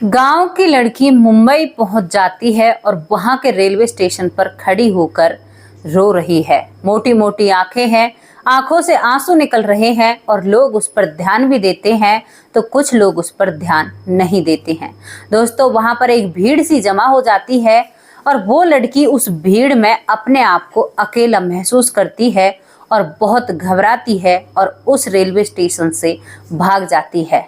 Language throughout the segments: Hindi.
गांव की लड़की मुंबई पहुंच जाती है और वहां के रेलवे स्टेशन पर खड़ी होकर रो रही है। मोटी मोटी आंखें हैं, आंखों से आंसू निकल रहे हैं और लोग उस पर ध्यान भी देते हैं तो कुछ लोग उस पर ध्यान नहीं देते हैं। दोस्तों, वहां पर एक भीड़ सी जमा हो जाती है और वो लड़की उस भीड़ में अपने आप को अकेला महसूस करती है और बहुत घबराती है और उस रेलवे स्टेशन से भाग जाती है।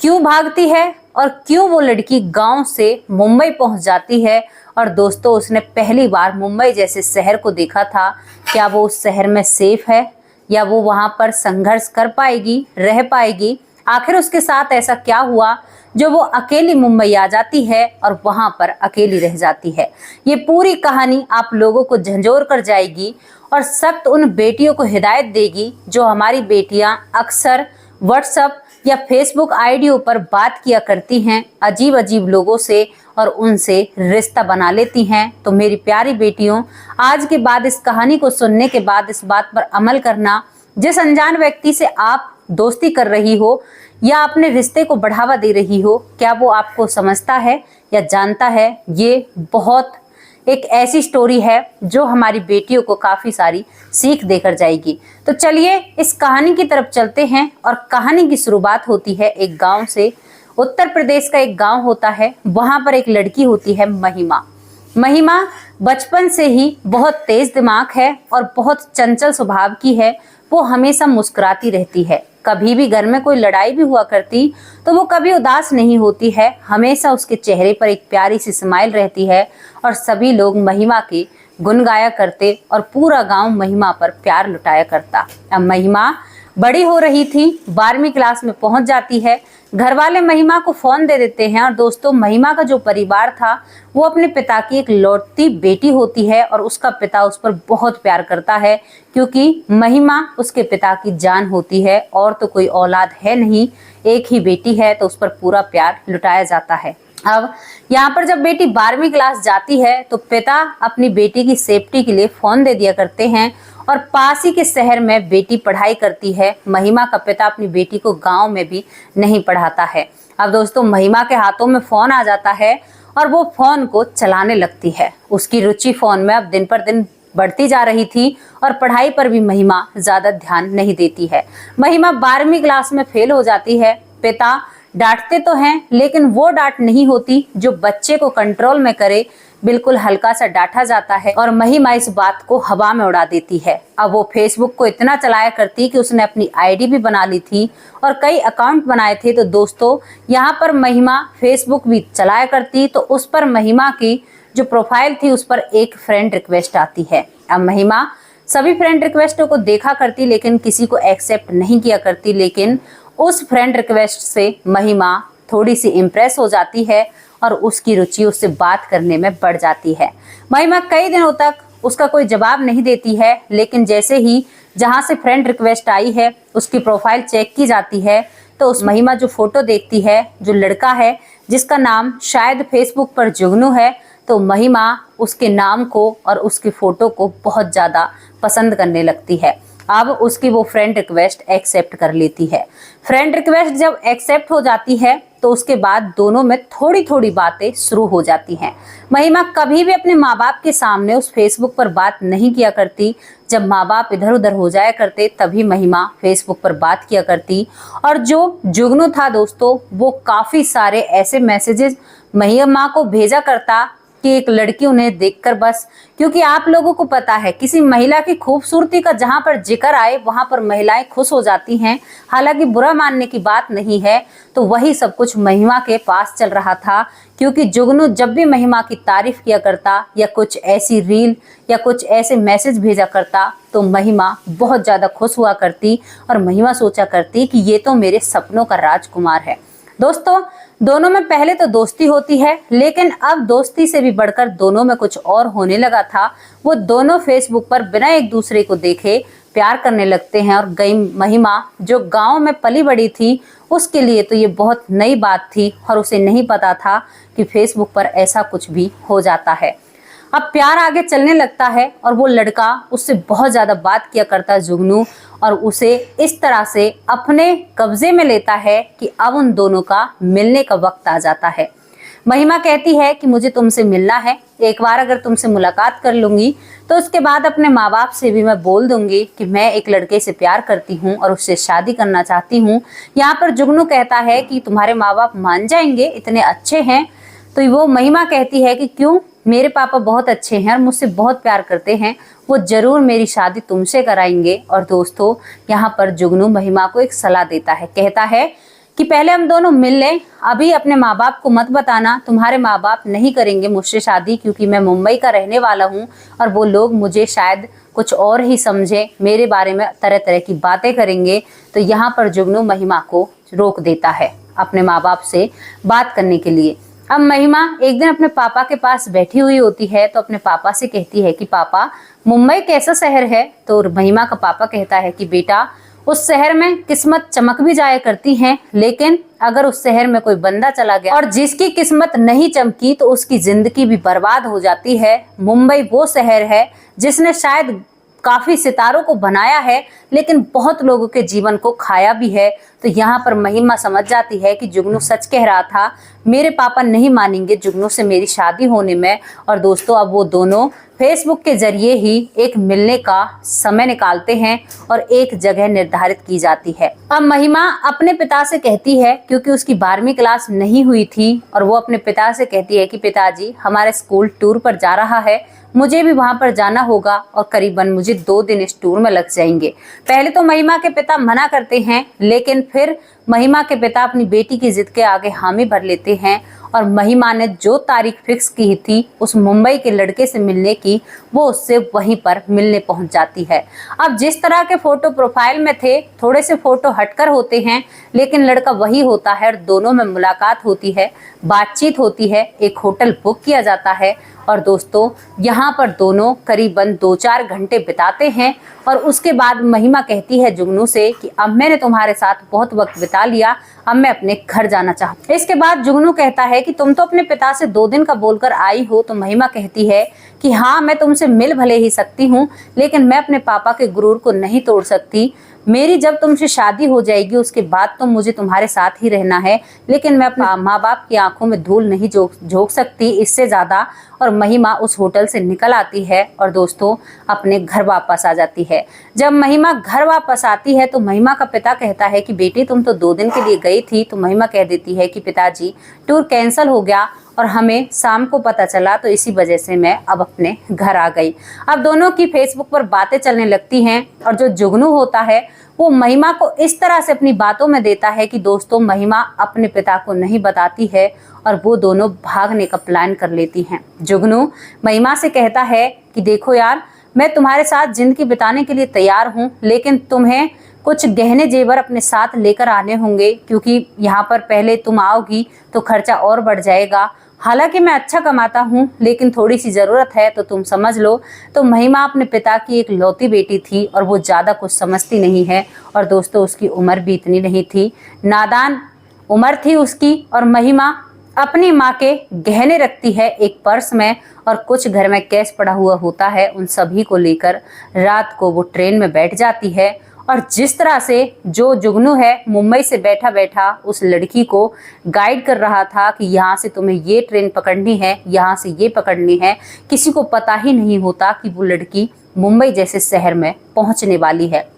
क्यों भागती है और क्यों वो लड़की गांव से मुंबई पहुंच जाती है? और दोस्तों, उसने पहली बार मुंबई जैसे शहर को देखा था। क्या वो उस शहर में सेफ है या वो वहां पर संघर्ष कर पाएगी, रह पाएगी? आखिर उसके साथ ऐसा क्या हुआ जो वो अकेली मुंबई आ जाती है और वहां पर अकेली रह जाती है? ये पूरी कहानी आप लोगों को झंझोर कर जाएगी और सख्त उन बेटियों को हिदायत देगी जो हमारी बेटियां अक्सर व्हाट्सएप या फेसबुक आईडियों पर बात किया करती हैं अजीब अजीब लोगों से और उनसे रिश्ता बना लेती हैं। तो मेरी प्यारी बेटियों, आज के बाद इस कहानी को सुनने के बाद इस बात पर अमल करना, जिस अनजान व्यक्ति से आप दोस्ती कर रही हो या अपने रिश्ते को बढ़ावा दे रही हो, क्या वो आपको समझता है या जानता है? ये बहुत एक ऐसी स्टोरी है जो हमारी बेटियों को काफी सारी सीख देकर जाएगी। तो चलिए इस कहानी की तरफ चलते हैं। और कहानी की शुरुआत होती है एक गांव से। उत्तर प्रदेश का एक गांव होता है, वहां पर एक लड़की होती है महिमा। महिमा बचपन से ही बहुत तेज दिमाग है और बहुत चंचल स्वभाव की है। वो हमेशा मुस्कुराती रहती है। कभी भी घर में कोई लड़ाई भी हुआ करती तो वो कभी उदास नहीं होती है। हमेशा उसके चेहरे पर एक प्यारी सी स्माइल रहती है और सभी लोग महिमा के गुण गाया करते और पूरा गांव महिमा पर प्यार लुटाया करता। अब महिमा बड़ी हो रही थी, 12वीं क्लास में पहुंच जाती है। घर वाले महिमा को फोन दे देते हैं। और दोस्तों, महिमा का जो परिवार था वो अपने पिता की एक लौटती बेटी होती है और उसका पिता उस पर बहुत प्यार करता है क्योंकि महिमा उसके पिता की जान होती है और तो कोई औलाद है नहीं, एक ही बेटी है, तो उस पर पूरा प्यार लुटाया जाता है। अब यहाँ पर जब बेटी 12वीं क्लास जाती है तो पिता अपनी बेटी की सेफ्टी के लिए फोन दे दिया करते हैं और पास ही के शहर में बेटी पढ़ाई करती है। महिमा का पिता अपनी बेटी को गांव में भी नहीं पढ़ाता है। अब दोस्तों, महिमा के हाथों में फोन आ जाता है और वो फोन को चलाने लगती है। उसकी रुचि फोन में अब दिन पर दिन बढ़ती जा रही थी और पढ़ाई पर भी महिमा ज्यादा ध्यान नहीं देती है। महिमा 12वीं क्लास में फेल हो जाती है। पिता डांटते तो हैं लेकिन वो डांट नहीं होती जो बच्चे को कंट्रोल में करे। बिल्कुल हल्का सा डांटा जाता है और महिमा इस बात को हवा में उड़ा देती है। अब वो फेसबुक को इतना चलाया करती कि उसने अपनी आईडी भी बना ली थी और कई अकाउंट बनाए थे। तो दोस्तों, यहाँ पर महिमा फेसबुक भी चलाया करती तो उस पर महिमा की जो प्रोफाइल थी उस पर एक फ्रेंड रिक्वेस्ट आती है। अब महिमा सभी फ्रेंड रिक्वेस्टों को देखा करती लेकिन किसी को एक्सेप्ट नहीं किया करती। लेकिन उस फ्रेंड रिक्वेस्ट से महिमा थोड़ी सी इम्प्रेस हो जाती है और उसकी रुचि उससे बात करने में बढ़ जाती है। महिमा कई दिनों तक उसका कोई जवाब नहीं देती है, लेकिन जैसे ही जहां से फ्रेंड रिक्वेस्ट आई है उसकी प्रोफाइल चेक की जाती है तो उस महिमा जो फोटो देखती है, जो लड़का है जिसका नाम शायद फेसबुक पर जुगनू है, तो महिमा उसके नाम को और उसकी फोटो को बहुत ज्यादा पसंद करने लगती है। अब उसकी वो फ्रेंड रिक्वेस्ट एक्सेप्ट कर लेती है। फ्रेंड रिक्वेस्ट जब एक्सेप्ट हो जाती है तो उसके बाद दोनों में थोड़ी थोड़ी बातें शुरू हो जाती हैं। महिमा कभी भी अपने माँ बाप के सामने उस फेसबुक पर बात नहीं किया करती। जब माँ बाप इधर उधर हो जाया करते तभी महिमा फेसबुक पर बात किया करती। और जो जुगनू था दोस्तों, वो काफी सारे ऐसे मैसेजेस महिमा को भेजा करता कि एक लड़की उन्हें देखकर बस, क्योंकि आप लोगों को पता है किसी महिला की खूबसूरती का जहां पर जिक्र आए वहां पर महिलाएं खुश हो जाती हैं। हालांकि बुरा मानने की बात नहीं है। तो वही सब कुछ महिमा के पास चल रहा था क्योंकि जुगनू जब भी महिमा की तारीफ किया करता या कुछ ऐसी रील या कुछ ऐसे मैसेज भेजा करता तो महिमा बहुत ज्यादा खुश हुआ करती और महिमा सोचा करती कि ये तो मेरे सपनों का राजकुमार है। दोस्तों, दोनों में पहले तो दोस्ती होती है लेकिन अब दोस्ती से भी बढ़कर दोनों में कुछ और होने लगा था। वो दोनों फेसबुक पर बिना एक दूसरे को देखे प्यार करने लगते हैं। और गई महिमा जो गांव में पली बड़ी थी उसके लिए तो ये बहुत नई बात थी और उसे नहीं पता था कि फेसबुक पर ऐसा कुछ भी हो जाता है। अब प्यार आगे चलने लगता है और वो लड़का उससे बहुत ज्यादा बात किया करता है जुगनू, और उसे इस तरह से अपने कब्जे में लेता है कि अब उन दोनों का मिलने का वक्त आ जाता है। महिमा कहती है कि मुझे तुमसे मिलना है, एक बार अगर तुमसे मुलाकात कर लूंगी तो उसके बाद अपने माँ बाप से भी मैं बोल दूंगी कि मैं एक लड़के से प्यार करती हूँ और उससे शादी करना चाहती हूँ। यहाँ पर जुगनू कहता है कि तुम्हारे माँ बाप मान जाएंगे, इतने अच्छे हैं। तो वो महिमा कहती है कि क्यों, मेरे पापा बहुत अच्छे हैं और मुझसे बहुत प्यार करते हैं, वो जरूर मेरी शादी तुमसे कराएंगे। और दोस्तों यहाँ पर जुगनू महिमा को एक सलाह देता है, कहता है कि पहले हम दोनों मिल लें, अभी अपने माँ बाप को मत बताना, तुम्हारे माँ बाप नहीं करेंगे मुझसे शादी, क्योंकि मैं मुंबई का रहने वाला हूँ और वो लोग मुझे शायद कुछ और ही समझे, मेरे बारे में तरह तरह की बातें करेंगे। तो यहाँ पर जुगनू महिमा को रोक देता है अपने माँ बाप से बात करने के लिए। अब महिमा एक दिन अपने पापा के पास बैठी हुई होती है तो अपने पापा से कहती है कि पापा, मुंबई कैसा शहर है? तो महिमा का पापा कहता है कि बेटा, उस शहर में किस्मत चमक भी जाया करती है, लेकिन अगर उस शहर में कोई बंदा चला गया और जिसकी किस्मत नहीं चमकी तो उसकी जिंदगी भी बर्बाद हो जाती है। मुंबई वो शहर है जिसने शायद काफी सितारों को बनाया है, लेकिन बहुत लोगों के जीवन को खाया भी है। तो यहाँ पर महिमा समझ जाती है कि जुगनू सच कह रहा था, मेरे पापा नहीं मानेंगे जुगनू से मेरी शादी होने में। और दोस्तों अब वो दोनों फेसबुक के जरिए ही एक मिलने का समय निकालते हैं और एक जगह निर्धारित की जाती है। अब महिमा अपने पिता से कहती है, क्योंकि उसकी 12वीं क्लास नहीं हुई थी, और वो अपने पिता से कहती है कि पिताजी, हमारा स्कूल टूर पर जा रहा है, मुझे भी वहां पर जाना होगा और करीबन मुझे 2 दिन इस टूर में लग जाएंगे। पहले तो महिमा के पिता मना करते हैं, लेकिन फिर महिमा के पिता अपनी बेटी की जिद के आगे हामी भर लेते हैं और महिमा ने जो तारीख फिक्स की थी उस मुंबई के लड़के से मिलने की, वो उससे वहीं पर मिलने पहुंच जाती है। अब जिस तरह के फोटो प्रोफाइल में थे, थोड़े से फोटो हटकर होते हैं, लेकिन लड़का वही होता है और दोनों में मुलाकात होती है, बातचीत होती है, एक होटल बुक किया जाता है और दोस्तों यहाँ पर दोनों करीबन 2-4 घंटे बिताते हैं। और उसके बाद महिमा कहती है जुगनू से कि अब मैंने तुम्हारे साथ बहुत वक्त बिता लिया, अब मैं अपने घर जाना चाहती हूँ। इसके बाद जुगनू कहता है कि तुम तो अपने पिता से 2 दिन का बोलकर आई हो। तो महिमा कहती है कि हाँ, मैं तुमसे मिल भले ही सकती हूँ, लेकिन मैं अपने पापा के गुरूर को नहीं तोड़ सकती। मेरी जब तुमसे शादी हो जाएगी उसके बाद तो मुझे तुम्हारे साथ ही रहना है, लेकिन मैं अपने माँ बाप की आंखों में धूल नहीं झोंक सकती इससे ज्यादा। और महिमा उस होटल से निकल आती है और दोस्तों अपने घर वापस आ जाती है। जब महिमा घर वापस आती है तो महिमा का पिता कहता है कि बेटी, तुम तो 2 दिन के लिए गई थी। तो महिमा कह देती है कि पिताजी, टूर कैंसिल हो गया और हमें शाम को पता चला, तो इसी वजह से मैं अब अपने घर आ गई। अब दोनों की फेसबुक पर बातें चलने लगती हैं और जो जुगनू होता है वो महिमा को इस तरह से अपनी बातों में देता है कि दोस्तों महिमा अपने पिता को नहीं बताती है और वो दोनों भागने का प्लान कर लेती हैं। जुगनू महिमा से कहता है कि देखो यार, मैं तुम्हारे साथ जिंदगी बिताने के लिए तैयार हूँ, लेकिन तुम्हें कुछ गहने जेवर अपने साथ लेकर आने होंगे, क्योंकि यहाँ पर पहले तुम आओगी तो खर्चा और बढ़ जाएगा। हालांकि मैं अच्छा कमाता हूँ, लेकिन थोड़ी सी ज़रूरत है तो तुम समझ लो। तो महिमा अपने पिता की एक लौती बेटी थी और वो ज़्यादा कुछ समझती नहीं है। और दोस्तों उसकी उम्र भी इतनी नहीं थी, नादान उम्र थी उसकी। और महिमा अपनी माँ के गहने रखती है एक पर्स में और कुछ घर में कैश पड़ा हुआ होता है, उन सभी को लेकर रात को वो ट्रेन में बैठ जाती है। और जिस तरह से जो जुगनू है मुंबई से बैठा बैठा उस लड़की को गाइड कर रहा था कि यहाँ से तुम्हें ये ट्रेन पकड़नी है, यहाँ से ये पकड़नी है, किसी को पता ही नहीं होता कि वो लड़की मुंबई जैसे शहर में पहुँचने वाली है।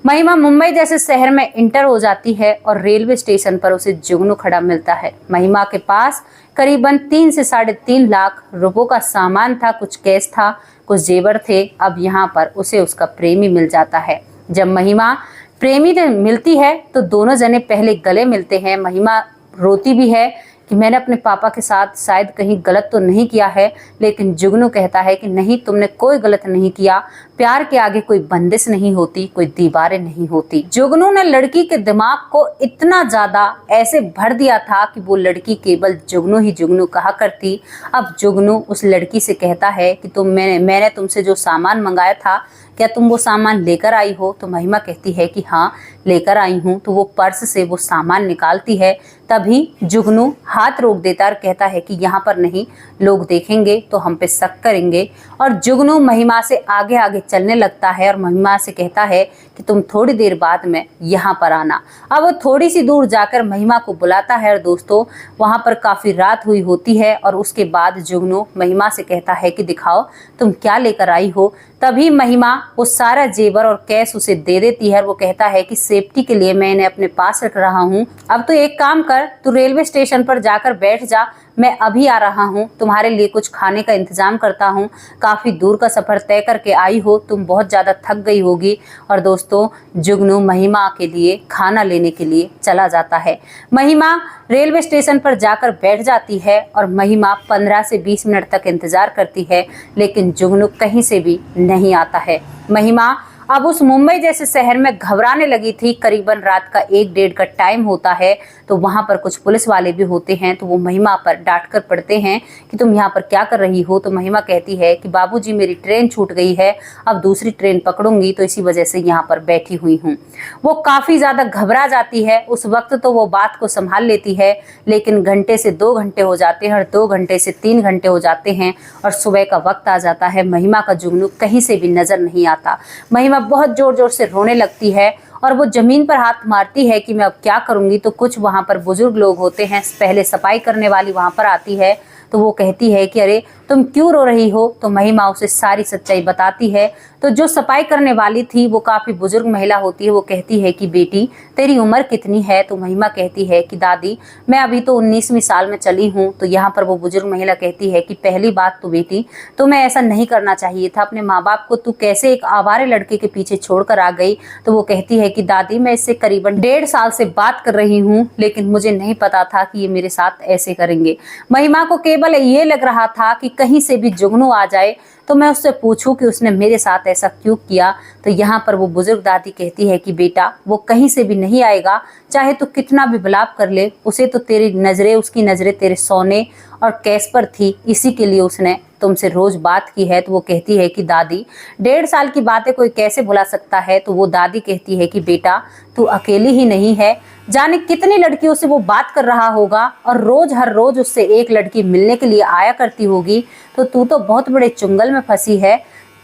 महिमा मुंबई जैसे शहर में इंटर हो जाती है और रेलवे स्टेशन पर उसे जुगनू खड़ा मिलता है। महिमा के पास करीबन 3 से 3.5 लाख रुपयों का सामान था, कुछ कैश था, कुछ जेवर थे। अब यहाँ पर उसे उसका प्रेमी मिल जाता है। जब महिमा प्रेमी से मिलती है तो दोनों जने पहले गले मिलते हैं। महिमा रोती भी है कि मैंने अपने पापा के साथ शायद कहीं गलत तो नहीं किया है, लेकिन जुगनू कहता है कि नहीं, तुमने कोई गलत नहीं किया, प्यार के आगे कोई बंदिश नहीं होती, कोई दीवारें नहीं होती। जुगनू ने लड़की के दिमाग को इतना ज्यादा ऐसे भर दिया था कि वो लड़की केवल जुगनू ही जुगनू कहा करती। अब जुगनू उस लड़की से कहता है कि मैंने तुमसे जो सामान मंगाया था क्या तुम वो सामान लेकर आई हो? तो महिमा कहती है कि हाँ लेकर आई हूँ। तो वो पर्स से वो सामान निकालती है। तभी जुगनू हाथ रोक देता है और कहता है कि यहाँ पर नहीं, लोग देखेंगे तो हम पे शक करेंगे। और जुगनू महिमा से आगे आगे चलने लगता है और महिमा से कहता है कि तुम थोड़ी देर बाद में यहाँ पर आना। अब वो थोड़ी सी दूर जाकर महिमा को बुलाता है और दोस्तों वहाँ पर काफ़ी रात हुई होती है। और उसके बाद जुगनू महिमा से कहता है कि दिखाओ तुम क्या लेकर आई हो। तभी महिमा वो सारा जेवर और कैश उसे दे देती है और वो कहता है कि सेफ्टी के लिए मैं इन्हें अपने पास रख रहा हूँ। अब तो एक काम कर, तू रेलवे स्टेशन पर जाकर बैठ जा, मैं अभी आ रहा हूँ, तुम्हारे लिए कुछ खाने का इंतजाम करता हूँ। काफ़ी दूर का सफ़र तय करके आई हो, तुम बहुत ज़्यादा थक गई होगी। और दोस्तों जुगनू महिमा के लिए खाना लेने के लिए चला जाता है। महिमा रेलवे स्टेशन पर जाकर बैठ जाती है और महिमा 15 से 20 मिनट तक इंतज़ार करती है, लेकिन जुगनू कहीं से भी नहीं आता है। महिमा अब उस मुंबई जैसे शहर में घबराने लगी थी। करीबन रात का 1-1:30 का टाइम होता है। तो वहाँ पर कुछ पुलिस वाले भी होते हैं। तो वो महिमा पर डांट कर पड़ते हैं कि तुम यहाँ पर क्या कर रही हो। तो महिमा कहती है कि बाबूजी मेरी ट्रेन छूट गई है, अब दूसरी ट्रेन पकड़ूंगी, तो इसी वजह से यहाँ पर बैठी हुई हूँ। वो काफ़ी ज़्यादा घबरा जाती है। उस वक्त तो वो बात को संभाल लेती है, लेकिन घंटे से 2 घंटे हो जाते हैं और 2 घंटे से 3 घंटे हो जाते हैं और सुबह का वक्त आ जाता है। महिमा का जुगनू कहीं से भी नजर नहीं आता। महिमा बहुत जोर जोर से रोने लगती है और वो जमीन पर हाथ मारती है कि मैं अब क्या करूंगी। तो कुछ वहां पर बुजुर्ग लोग होते हैं, पहले सफाई करने वाली वहां पर आती है। तो वो कहती है कि अरे तुम क्यों रो रही हो। तो महिमा उसे सारी सच्चाई बताती है। तो जो सफाई करने वाली थी वो काफ़ी बुजुर्ग महिला होती है। वो कहती है कि बेटी तेरी उम्र कितनी है। तो महिमा कहती है कि दादी मैं अभी तो 19वीं साल में चली हूँ। तो यहाँ पर वो बुजुर्ग महिला कहती है कि पहली बात तो बेटी तुम्हें ऐसा नहीं करना चाहिए था, अपने माँ बाप को तू कैसे एक आवारे लड़के के पीछे छोड़कर आ गई। तो वो कहती है कि दादी मैं इससे करीबन 1.5 साल से बात कर रही हूँ, लेकिन मुझे नहीं पता था कि ये मेरे साथ ऐसे करेंगे। महिमा को केवल ये लग रहा था कि कहीं से भी जुगनू आ जाए तो मैं उससे पूछूं कि उसने मेरे साथ ऐसा क्यों किया। तो यहाँ पर वो बुजुर्ग दादी कहती है कि बेटा वो कहीं से भी नहीं आएगा, चाहे तो कितना भी विलाप कर ले, उसे तो तेरी नज़रें, उसकी नज़रें तेरे सोने और कैश पर थी, इसी के लिए उसने तुमसे रोज बात की है। तो वो कहती है कि दादी 1.5 साल की बातें कोई कैसे भुला सकता है। तो वो दादी कहती है कि बेटा तू अकेली ही नहीं है, जाने कितनी लड़कियों से वो बात कर रहा होगा और रोज हर रोज उससे एक लड़की मिलने के लिए आया करती होगी। तो तू तो बहुत बड़े चुंगल में फंसी है,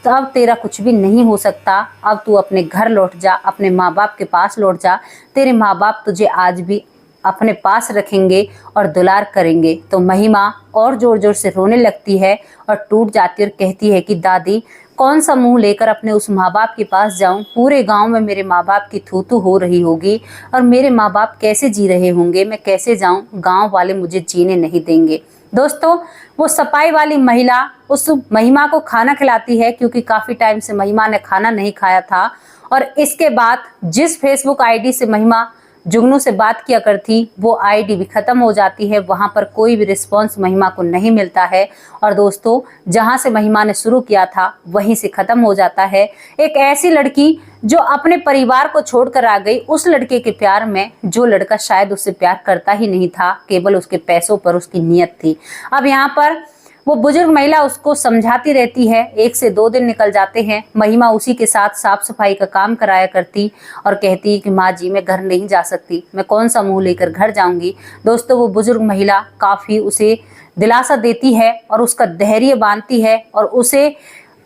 तो अब तेरा कुछ भी नहीं हो सकता। अब तू अपने घर लौट जा, अपने माँ बाप के पास लौट जा, तेरे माँ बाप तुझे आज भी अपने पास रखेंगे और दुलार करेंगे। तो महिमा और जोर जोर से रोने लगती है और टूट जाती है और कहती है कि दादी कौन सा मुंह लेकर अपने उस माँ बाप के पास जाऊं, पूरे गांव में मेरे माँ बाप की थू-थू हो रही होगी और मेरे माँ बाप कैसे जी रहे होंगे, मैं कैसे जाऊं, गांव वाले मुझे जीने नहीं देंगे। दोस्तों वो सफाई वाली महिला उस महिमा को खाना खिलाती है, क्योंकि काफ़ी टाइम से महिमा ने खाना नहीं खाया था। और इसके बाद जिस फेसबुक आईडी से महिमा जुगनू से बात किया करती वो आईडी भी खत्म हो जाती है। वहां पर कोई भी रिस्पांस महिमा को नहीं मिलता है और दोस्तों जहां से महिमा ने शुरू किया था वहीं से खत्म हो जाता है। एक ऐसी लड़की जो अपने परिवार को छोड़कर आ गई उस लड़के के प्यार में, जो लड़का शायद उससे प्यार करता ही नहीं था, केवल उसके पैसों पर उसकी नीयत थी। अब यहाँ पर वो बुजुर्ग महिला उसको समझाती रहती है। 1 से 2 दिन निकल जाते हैं। महिमा उसी के साथ साफ सफाई का काम कराया करती और कहती कि माँ जी मैं घर नहीं जा सकती, मैं कौन सा मुंह लेकर घर जाऊंगी। दोस्तों वो बुजुर्ग महिला काफ़ी उसे दिलासा देती है और उसका धैर्य बांधती है और उसे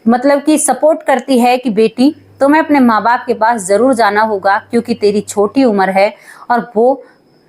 मतलब कि सपोर्ट करती है कि बेटी तुम्हें अपने माँ बाप के पास ज़रूर जाना होगा, क्योंकि तेरी छोटी उम्र है और वो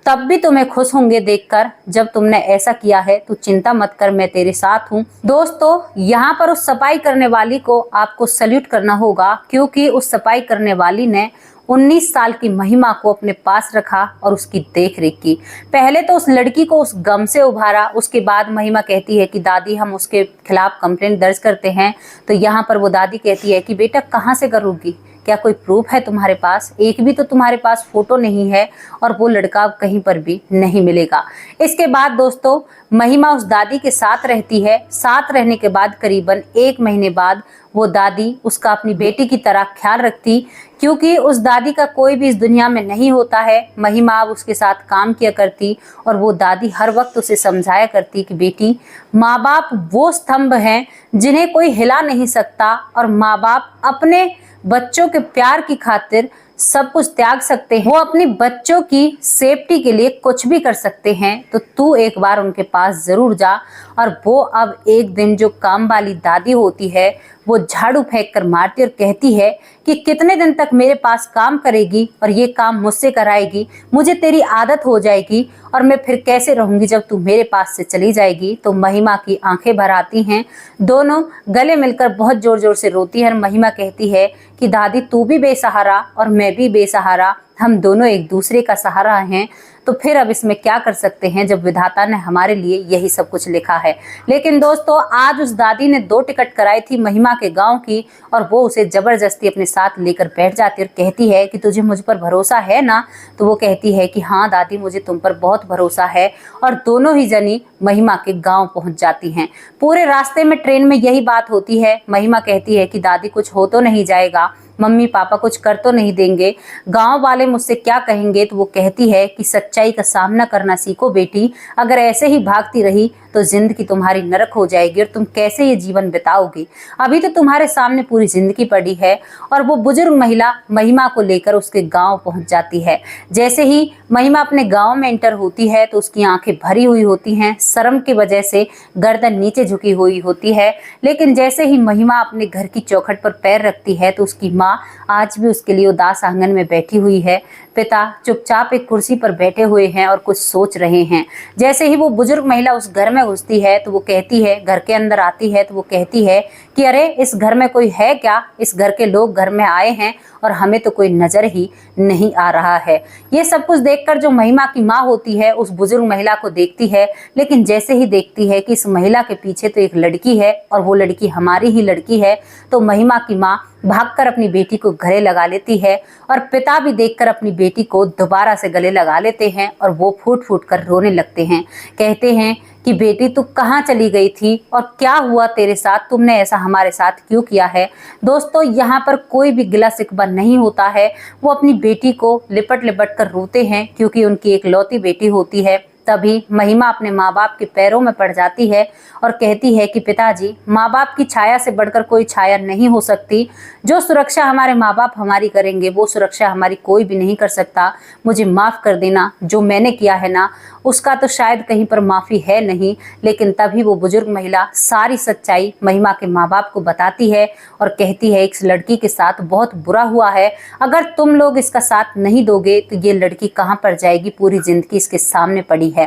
तब भी तुम्हें खुश होंगे देखकर जब तुमने ऐसा किया है। तो चिंता मत कर, मैं तेरे साथ हूँ। दोस्तों यहाँ पर उस सफाई करने वाली को आपको सल्यूट करना होगा, क्योंकि उस सफाई करने वाली ने 19 साल की महिमा को अपने पास रखा और उसकी देख रेख की। पहले तो उस लड़की को उस गम से उभारा, उसके बाद महिमा कहती है कि दादी हम उसके खिलाफ कंप्लेंट दर्ज करते हैं। तो यहाँ पर वो दादी कहती है कि बेटा कहाँ से करूँगी, क्या कोई प्रूफ है तुम्हारे पास? एक भी तो तुम्हारे पास फोटो नहीं है और वो लड़का कहीं पर भी नहीं मिलेगा। इसके बाद दोस्तों महिमा उस दादी के साथ रहती है। साथ रहने के बाद करीबन 1 महीने बाद वो दादी उसका अपनी बेटी की तरह ख्याल रखती, क्योंकि उस दादी का कोई भी इस दुनिया में नहीं होता है। महिमा अब उसके साथ काम किया करती और वो दादी हर वक्त उसे समझाया करती कि बेटी माँ बाप वो स्तंभ हैं जिन्हें कोई हिला नहीं सकता और माँ बाप अपने बच्चों के प्यार की खातिर सब कुछ त्याग सकते हैं, वो अपनी बच्चों की सेफ्टी के लिए कुछ भी कर सकते हैं, तो तू एक बार उनके पास जरूर जा। और वो अब एक दिन जो काम वाली दादी होती है वो झाड़ू फेंक कर मारती और कहती है कि कितने दिन तक मेरे पास काम करेगी और ये काम मुझसे कराएगी, मुझे तेरी आदत हो जाएगी और मैं फिर कैसे रहूंगी जब तू मेरे पास से चली जाएगी। तो महिमा की आंखें भर आती हैं, दोनों गले मिलकर बहुत जोर जोर से रोती है और महिमा कहती है कि दादी तू भी बेसहारा और मैं भी बेसहारा, हम दोनों एक दूसरे का सहारा हैं, तो फिर अब इसमें क्या कर सकते हैं जब विधाता ने हमारे लिए यही सब कुछ लिखा है। लेकिन दोस्तों आज उस दादी ने 2 टिकट कराई थी महिमा के गांव की और वो उसे जबरदस्ती अपने साथ लेकर बैठ जाती और कहती है कि तुझे मुझ पर भरोसा है ना। तो वो कहती है कि हाँ दादी मुझे तुम पर बहुत भरोसा है। और दोनों ही जनी महिमा के गांव पहुंच जाती हैं। पूरे रास्ते में ट्रेन में यही बात होती है। महिमा कहती है कि दादी कुछ हो तो नहीं जाएगा, मम्मी पापा कुछ कर तो नहीं देंगे, गांव वाले मुझसे क्या कहेंगे। तो वो कहती है कि सच्चाई का सामना करना सीखो बेटी, अगर ऐसे ही भागती रही तो जिंदगी तुम्हारी नरक हो जाएगी और तुम कैसे ये जीवन बिताओगी। अभी तो तुम्हारे सामने पूरी जिंदगी पड़ी है। और वो बुजुर्ग महिला महिमा को लेकर उसके गांव पहुंच जाती है। जैसे ही महिमा अपने गांव में एंटर होती है तो उसकी आंखें भरी हुई होती हैं, शर्म की वजह से गर्दन नीचे झुकी हुई होती है। लेकिन जैसे ही महिमा अपने घर की चौखट पर पैर रखती है तो उसकी माँ आज भी उसके लिए उदास आंगन में बैठी हुई है। पिता चुपचाप एक कुर्सी पर बैठे हुए हैं और कुछ सोच रहे हैं। जैसे ही वो बुजुर्ग महिला उस घर में घुसती है तो वो कहती है, घर के अंदर आती है तो वो कहती है कि अरे इस घर में कोई है क्या, इस घर के लोग घर में आए हैं और हमें तो कोई नजर ही नहीं आ रहा है। ये सब कुछ देखकर जो महिमा की माँ होती है उस बुजुर्ग महिला को देखती है, लेकिन जैसे ही देखती है कि इस महिला के पीछे तो एक लड़की है और वो लड़की हमारी ही लड़की है, तो महिमा की माँ भागकर अपनी बेटी को गले लगा लेती है। और पिता भी देखकर अपनी बेटी को दोबारा से गले लगा लेते हैं और वो फूट फूट कर रोने लगते हैं। कहते हैं कि बेटी तू कहाँ चली गई थी और क्या हुआ तेरे साथ, तुमने ऐसा हमारे साथ क्यों किया है। दोस्तों यहाँ पर कोई भी गिला शिकवा नहीं होता है। वो अपनी बेटी को लिपट लिपट कर रोते हैं क्योंकि उनकी एक लौती बेटी होती है। तभी महिमा अपने माँ बाप के पैरों में पड़ जाती है और कहती है कि पिताजी, माँ बाप की छाया से बढ़कर कोई छाया नहीं हो सकती। जो सुरक्षा हमारे माँ बाप हमारी करेंगे वो सुरक्षा हमारी कोई भी नहीं कर सकता। मुझे माफ़ कर देना, जो मैंने किया है ना उसका तो शायद कहीं पर माफ़ी है नहीं। लेकिन तभी वो बुजुर्ग महिला सारी सच्चाई महिमा के माँ बाप को बताती है और कहती है इस लड़की के साथ बहुत बुरा हुआ है, अगर तुम लोग इसका साथ नहीं दोगे तो ये लड़की कहाँ पर जाएगी, पूरी जिंदगी इसके सामने पड़ी है।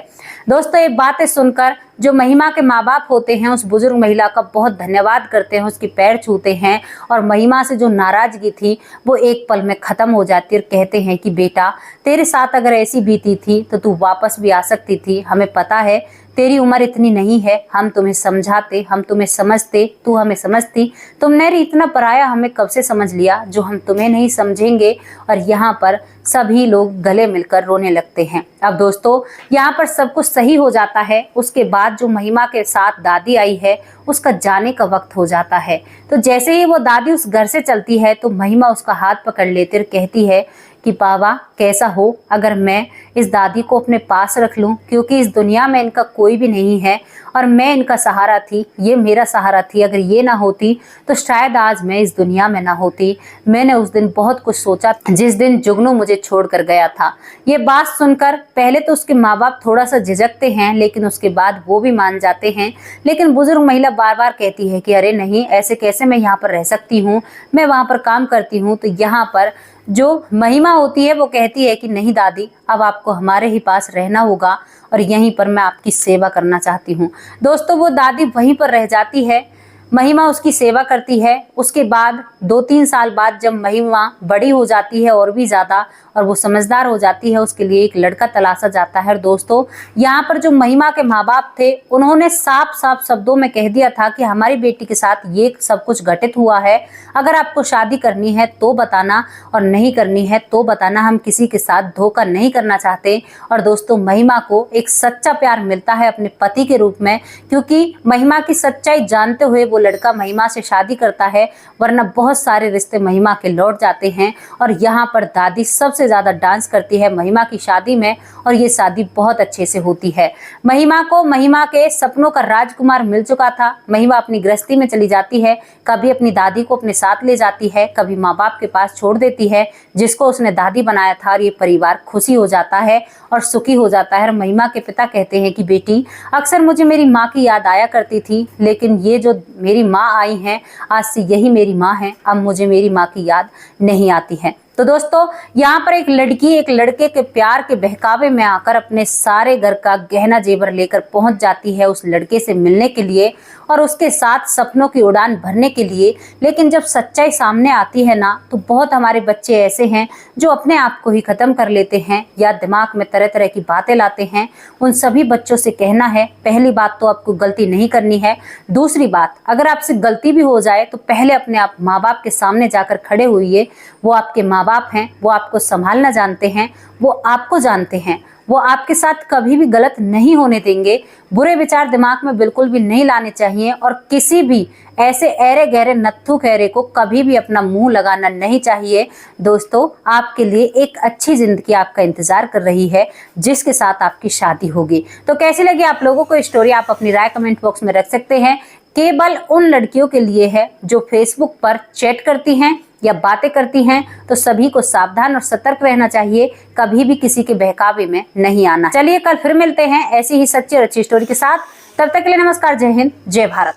दोस्तों ये बातें सुनकर जो महिमा के माँ बाप होते हैं उस बुजुर्ग महिला का बहुत धन्यवाद करते हैं, उसके पैर छूते हैं और महिमा से जो नाराजगी थी वो एक पल में खत्म हो जाती है और कहते हैं कि बेटा तेरे साथ अगर ऐसी बीती थी तो तू वापस भी आ सकती थी। हमें पता है तेरी उम्र इतनी नहीं है, हम तुम्हें समझाते, हम तुम्हें समझते, तू हमें समझती। तुमने इतना पराया हमें कब से समझ लिया जो हम तुम्हें नहीं समझेंगे। और यहाँ पर सभी लोग गले मिलकर रोने लगते हैं। अब दोस्तों यहाँ पर सब कुछ सही हो जाता है। उसके बाद जो महिमा के साथ दादी आई है उसका जाने का वक्त हो जाता है। तो जैसे ही वो दादी उस घर से चलती है तो महिमा उसका हाथ पकड़ लेती और कहती है कि बाबा कैसा हो अगर मैं इस दादी को अपने पास रख लूं, क्योंकि इस दुनिया में इनका कोई भी नहीं है और मैं इनका सहारा थी, ये मेरा सहारा थी। अगर ये ना होती तो शायद आज मैं इस दुनिया में ना होती। मैंने उस दिन बहुत कुछ सोचा जिस दिन जुगनू मुझे छोड़कर गया था। ये बात सुनकर पहले तो उसके माँ बाप थोड़ा सा झिझकते हैं, लेकिन उसके बाद वो भी मान जाते हैं। लेकिन बुजुर्ग महिला बार बार कहती है कि अरे नहीं, ऐसे कैसे मैं यहाँ पर रह सकती हूँ, मैं वहाँ पर काम करती हूँ। तो यहाँ पर जो महिमा होती है वो कहती है कि नहीं दादी, अब आपको हमारे ही पास रहना होगा और यहीं पर मैं आपकी सेवा करना चाहती हूँ। दोस्तों वो दादी वहीं पर रह जाती है, महिमा उसकी सेवा करती है। उसके बाद 2-3 साल बाद जब महिमा बड़ी हो जाती है और भी ज़्यादा और वो समझदार हो जाती है, उसके लिए एक लड़का तलाशा जाता है। और दोस्तों यहाँ पर जो महिमा के माँ बाप थे उन्होंने साफ साफ शब्दों में कह दिया था कि हमारी बेटी के साथ ये सब कुछ घटित हुआ है, अगर आपको शादी करनी है तो बताना और नहीं करनी है तो बताना, हम किसी के साथ धोखा नहीं करना चाहते। और दोस्तों महिमा को एक सच्चा प्यार मिलता है अपने पति के रूप में, क्योंकि महिमा की सच्चाई जानते हुए वो लड़का महिमा से शादी करता है, वरना बहुत सारे रिश्ते महिमा के लौट जाते हैं। और यहाँ पर दादी सबसे ज्यादा डांस करती है महिमा की शादी में, और ये शादी बहुत अच्छे से होती है। महिमा को महिमा के सपनों का राजकुमार मिल चुका था। महिमा अपनी गृहस्थी में चली जाती है, कभी अपनी दादी को अपने साथ ले जाती है, कभी माँ बाप के पास छोड़ देती है जिसको उसने दादी बनाया था, और ये परिवार खुशी हो जाता है और सुखी हो जाता है। और महिमा के पिता कहते हैं कि बेटी, अक्सर मुझे मेरी माँ की याद आया करती थी, लेकिन ये जो मेरी माँ आई हैं, आज से यही मेरी माँ है, अब मुझे मेरी माँ की याद नहीं आती है। तो दोस्तों, यहाँ पर एक लड़की एक लड़के के प्यार के बहकावे में आकर अपने सारे घर का गहना जेवर लेकर पहुंच जाती है उस लड़के से मिलने के लिए और उसके साथ सपनों की उड़ान भरने के लिए। लेकिन जब सच्चाई सामने आती है ना, तो बहुत हमारे बच्चे ऐसे हैं जो अपने आप को ही खत्म कर लेते हैं या दिमाग में तरह तरह की बातें लाते हैं। उन सभी बच्चों से कहना है, पहली बात तो आपको गलती नहीं करनी है। दूसरी बात, अगर आपसे गलती भी हो जाए तो पहले अपने आप माँ बाप के सामने जाकर खड़े होइए। वो आपके माँ बाप हैं, वो आपको संभालना जानते हैं, वो आपको जानते हैं, वो आपके साथ कभी भी गलत नहीं होने देंगे। बुरे विचार दिमाग में बिल्कुल भी नहीं लाने चाहिए और किसी भी ऐसे ऐरे गहरे नत्थु खैरे को कभी भी अपना मुंह लगाना नहीं चाहिए। दोस्तों, आपके लिए एक अच्छी जिंदगी आपका इंतजार कर रही है, जिसके साथ आपकी शादी होगी। तो कैसी लगी आप लोगों को स्टोरी, आप अपनी राय कमेंट बॉक्स में रख सकते हैं। केवल उन लड़कियों के लिए है जो फेसबुक पर चैट करती हैं या बातें करती हैं, तो सभी को सावधान और सतर्क रहना चाहिए, कभी भी किसी के बहकावे में नहीं आना। चलिए, कल फिर मिलते हैं ऐसी ही सच्ची और अच्छी स्टोरी के साथ। तब तक के लिए नमस्कार, जय हिंद, जय भारत।